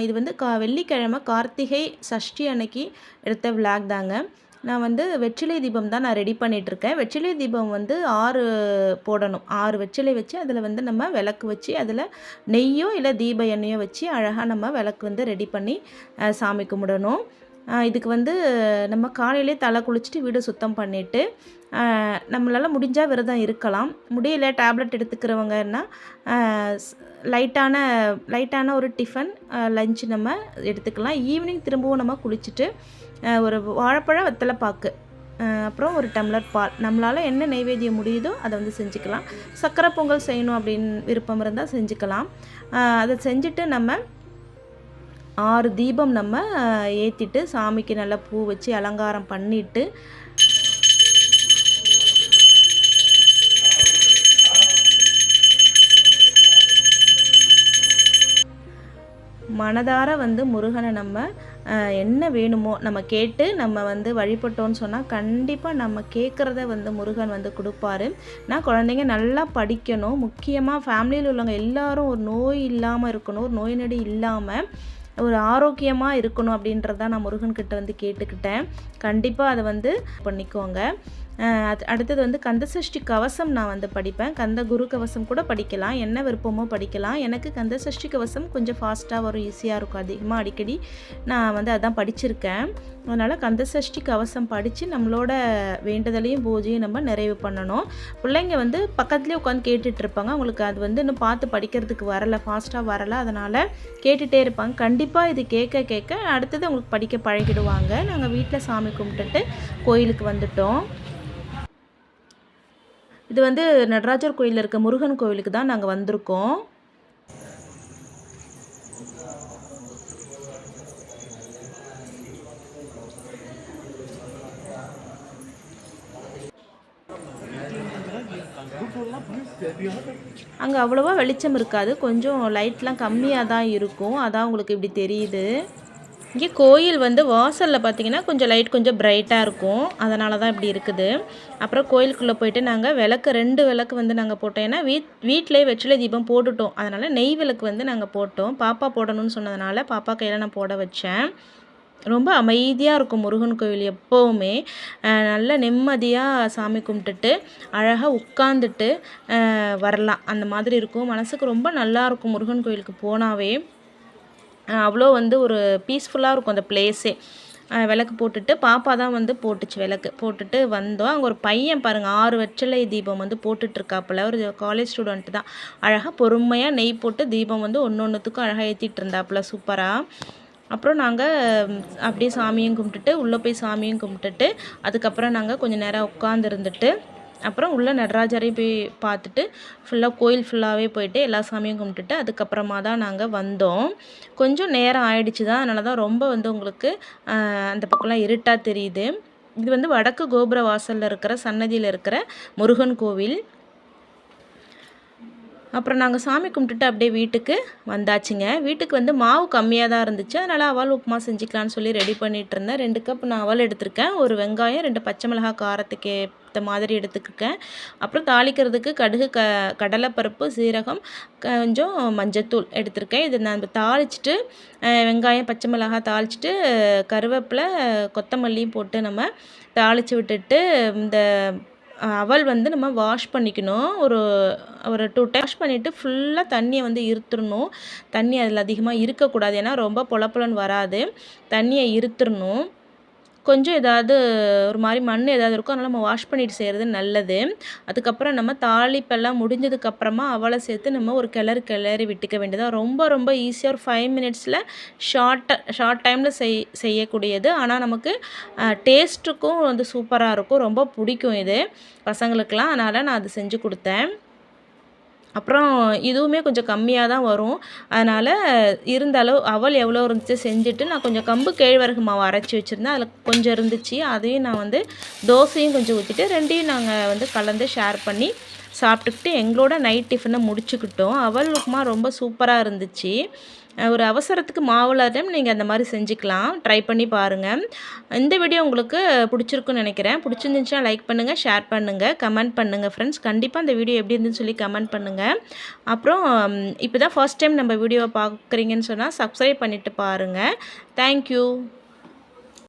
இது வந்து வெள்ளிக்கிழமை கார்த்திகை சஷ்டி அன்னைக்கு எடுத்த விளாக் தாங்க. நான் வந்து வெற்றிலை தீபம் தான் நான் ரெடி பண்ணிகிட்ருக்கேன். வெற்றிலை தீபம் வந்து 6 போடணும். 6 வெற்றிலை வச்சு அதில் வந்து நம்ம விளக்கு வச்சு அதில் நெய்யோ இல்லை தீப எண்ணெயோ வச்சு அழகாக நம்ம விளக்கு வந்து ரெடி பண்ணி சாமி கும்பிடணும். இதுக்கு வந்து நம்ம காலையிலே தலை குளிச்சுட்டு வீடு சுத்தம் பண்ணிவிட்டு நம்மளால் முடிஞ்சால் விரதம் இருக்கலாம். முடியல டேப்லெட் எடுத்துக்கிறவங்கன்னா லைட்டான ஒரு டிஃபன் லஞ்ச் நம்ம எடுத்துக்கலாம். ஈவினிங் திரும்பவும் நம்ம குளிச்சுட்டு ஒரு வாழைப்பழம் வெத்தலை பாக்கு அப்புறம் ஒரு டம்ளர் பால் நம்மளால் என்ன நைவேத்தியம் முடியுதோ அதை வந்து செஞ்சுக்கலாம். சக்கரை பொங்கல் செய்யணும் அப்படின்னு விருப்பம் இருந்தால் செஞ்சுக்கலாம். அதை செஞ்சுட்டு நம்ம 6 தீபம் நம்ம ஏற்றிட்டு சாமிக்கு நல்லா பூ வச்சு அலங்காரம் பண்ணிவிட்டு மனதார வந்து முருகனை நம்ம என்ன வேணுமோ நம்ம கேட்டு நம்ம வந்து வழிபட்டோன்னு சொன்னால் கண்டிப்பாக நம்ம கேட்குறத வந்து முருகன் வந்து கொடுப்பாரு. நான் குழந்தைங்க நல்லா படிக்கணும், முக்கியமாக ஃபேமிலியில் உள்ளவங்க எல்லாரும் ஒரு நோய் இல்லாமல் இருக்கணும், ஒரு நோய் நொடி இல்லாமல் ஒரு ஆரோக்கியமாக இருக்கணும் அப்படின்றதான் நான் முருகன்கிட்ட வந்து கேட்டுக்கிட்டேன். கண்டிப்பாக அதை வந்து பண்ணிக்கோங்க. அடுத்தது வந்து கந்தசஷ்டி கவசம் நான் வந்து படிப்பேன். கந்த குரு கவசம் கூட படிக்கலாம், என்ன விருப்பமோ படிக்கலாம். எனக்கு கந்தசஷ்டி கவசம் கொஞ்சம் ஃபாஸ்ட்டாக வரும், ஈஸியாக இருக்கும். அதிகமாக அடிக்கடி நான் வந்து அதான் படிச்சிருக்கேன். அதனால் கந்தசஷ்டி கவசம் படித்து நம்மளோட வேண்டுதலையும் பூஜையும் நம்ம நிறைவு பண்ணணும். பிள்ளைங்க வந்து பக்கத்துலேயே உட்காந்து கேட்டுட்ருப்பாங்க. அவங்களுக்கு அது வந்து இன்னும் பார்த்து படிக்கிறதுக்கு வரலை, ஃபாஸ்ட்டாக வரலை. அதனால் கேட்டுகிட்டே இருப்பாங்க. கண்டிப்பாக இது கேட்க கேட்க அடுத்தது அவங்களுக்கு படிக்க பழகிடுவாங்க. நாங்கள் வீட்டில் சாமி கும்பிட்டுட்டு கோயிலுக்கு வந்துட்டோம். இது வந்து நடராஜர் கோயிலில் இருக்க முருகன் கோயிலுக்கு தான் நாங்கள் வந்திருக்கோம். அங்கே அவ்வளோவா வெளிச்சம் இருக்காது, கொஞ்சம் லைட்லாம் கம்மியாக தான் இருக்கும். அதான் உங்களுக்கு இப்படி தெரியுது. இங்கே கோயில் வந்து வாசலில் பார்த்திங்கன்னா கொஞ்சம் லைட் கொஞ்சம் பிரைட்டாக இருக்கும், அதனால தான் இப்படி இருக்குது. அப்புறம் கோயிலுக்குள்ளே போயிட்டு நாங்கள் விளக்கு 2 விளக்கு வந்து நாங்கள் போட்டோம். ஏன்னா வீட்டிலே வெற்றிலை தீபம் போட்டுட்டோம், அதனால் நெய் விளக்கு வந்து நாங்கள் போட்டோம். பாப்பா போடணும்னு சொன்னதுனால பாப்பா கையில் நான் போட வச்சேன். ரொம்ப அமைதியாக இருக்கும் முருகன் கோவில் எப்போவுமே. நல்ல நிம்மதியாக சாமி கும்பிட்டுட்டு அழகாக உட்காந்துட்டு வரலாம், அந்த மாதிரி இருக்கும். மனசுக்கு ரொம்ப நல்லாயிருக்கும் முருகன் கோயிலுக்கு போனாவே. அவ்வளோ வந்து ஒரு பீஸ்ஃபுல்லாக இருக்கும் அந்த பிளேஸே. விளக்கு போட்டுட்டு பாப்பா தான் வந்து போட்டுச்சு, விளக்கு போட்டுட்டு வந்தோம். அங்கே ஒரு பையன் பாருங்கள் 6 வெற்றிலை தீபம் வந்து போட்டுட்ருக்காப்புல, ஒரு காலேஜ் ஸ்டூடெண்ட் தான். அழகாக பொறுமையாக நெய் போட்டு தீபம் வந்து ஒன்றுத்துக்கும் அழகாக ஏற்றிட்டு இருந்தாப்புல, சூப்பராக. அப்புறம் நாங்கள் அப்படியே சாமியும் கும்பிட்டுட்டு உள்ளே போய் சாமியும் கும்பிட்டுட்டு அதுக்கப்புறம் நாங்கள் கொஞ்சம் நேரம் உட்காந்துருந்துட்டு அப்புறம் உள்ள நடராஜரையும் போய் பார்த்துட்டு ஃபுல்லாக கோயில் ஃபுல்லாகவே போயிட்டு எல்லா சாமியும் கும்பிட்டுட்டு அதுக்கப்புறமா தான் நாங்கள் வந்தோம். கொஞ்சம் நேரம் ஆயிடுச்சு தான், அதனால தான் ரொம்ப வந்து உங்களுக்கு அந்த பக்கம்லாம் இருட்டாக தெரியுது. இது வந்து வடக்கு கோபுர வாசலில் இருக்கிற சன்னதியில் இருக்கிற முருகன் கோவில். அப்புறம் நாங்கள் சாமி கும்பிட்டுட்டு அப்படியே வீட்டுக்கு வந்தாச்சுங்க. வீட்டுக்கு வந்து மாவு கம்மியாக தான் இருந்துச்சு, அதனால் அவல் உப்புமா செஞ்சுக்கலான்னு சொல்லி ரெடி பண்ணிகிட்டு இருந்தேன். 2 கப் நான் அவல் எடுத்திருக்கேன், ஒரு வெங்காயம் 2 பச்சை மிளகாய் காரத்துக்கு ஏற்ற மாதிரி எடுத்துக்கிட்டேன். அப்புறம் தாளிக்கிறதுக்கு கடுகு கடலைப்பருப்பு சீரகம் கொஞ்சம் மஞ்சத்தூள் எடுத்திருக்கேன். இதை நான் தாளிச்சிட்டு வெங்காயம் பச்சை மிளகாய் தாளிச்சிட்டு கருவேப்பிலை கொத்தமல்லியும் போட்டு நம்ம தாளித்து விட்டுட்டு இந்த அவல் வந்து நம்ம வாஷ் பண்ணிக்கணும். ஒரு 2 டைம் வாஷ் பண்ணிவிட்டு ஃபுல்லாக தண்ணியை வந்து இருத்துடணும். தண்ணி அதில் அதிகமாக இருக்கக்கூடாது, ஏன்னா ரொம்ப பொலப்பொலன்னு வராது. தண்ணியை இருத்துடணும். கொஞ்சம் ஏதாவது ஒரு மாதிரி மண் ஏதாவது இருக்கும், அதனால் நம்ம வாஷ் பண்ணிட்டு செய்கிறது நல்லது. அதுக்கப்புறம் நம்ம தாளிப்பெல்லாம் முடிஞ்சதுக்கப்புறமா அவலை சேர்த்து நம்ம ஒரு கிளறி விட்டுக்க வேண்டியதாக. ரொம்ப ரொம்ப ஈஸியாக ஒரு 5 மினிட்ஸில் ஷார்ட் டைமில் செய்யக்கூடியது. ஆனால் நமக்கு டேஸ்ட்டுக்கும் வந்து சூப்பராக இருக்கும், ரொம்ப பிடிக்கும் இது பசங்களுக்கெலாம். அதனால் நான் அது செஞ்சு கொடுத்தேன். அப்புறம் இதுவுமே கொஞ்சம் கம்மியாக தான் வரும், அதனால் இருந்த அளவு அவல் எவ்வளோ இருந்துச்சு செஞ்சுட்டு நான் கொஞ்சம் கம்பு கேழ்வரகு மாவு அரைச்சி வச்சுருந்தேன், அதில் கொஞ்சம் இருந்துச்சு. அதையும் நான் வந்து தோசையும் கொஞ்சம் ஊற்றிட்டு 2யும் நாங்கள் வந்து கலந்து ஷேர் பண்ணி சாப்பிட்டுக்கிட்டு எங்களோட நைட் டிஃபனை முடிச்சுக்கிட்டோம். அவல் உப்புமா ரொம்ப சூப்பராக இருந்துச்சு. ஒரு அவசரத்துக்கு மாவு டைம் நீங்கள் அந்த மாதிரி செஞ்சுக்கலாம். ட்ரை பண்ணி பாருங்கள். இந்த வீடியோ உங்களுக்கு பிடிச்சிருக்குன்னு நினைக்கிறேன். பிடிச்சிருந்துச்சுன்னா லைக் பண்ணுங்கள், ஷேர் பண்ணுங்கள், கமெண்ட் பண்ணுங்கள் ஃப்ரெண்ட்ஸ். கண்டிப்பாக இந்த வீடியோ எப்படி இருந்துன்னு சொல்லி கமெண்ட் பண்ணுங்கள். அப்புறம் இப்போ தான் ஃபர்ஸ்ட் டைம் நம்ம வீடியோவை பார்க்குறீங்கன்னு சொன்னால் சப்ஸ்கிரைப் பண்ணிவிட்டு பாருங்கள். தேங்க்யூ.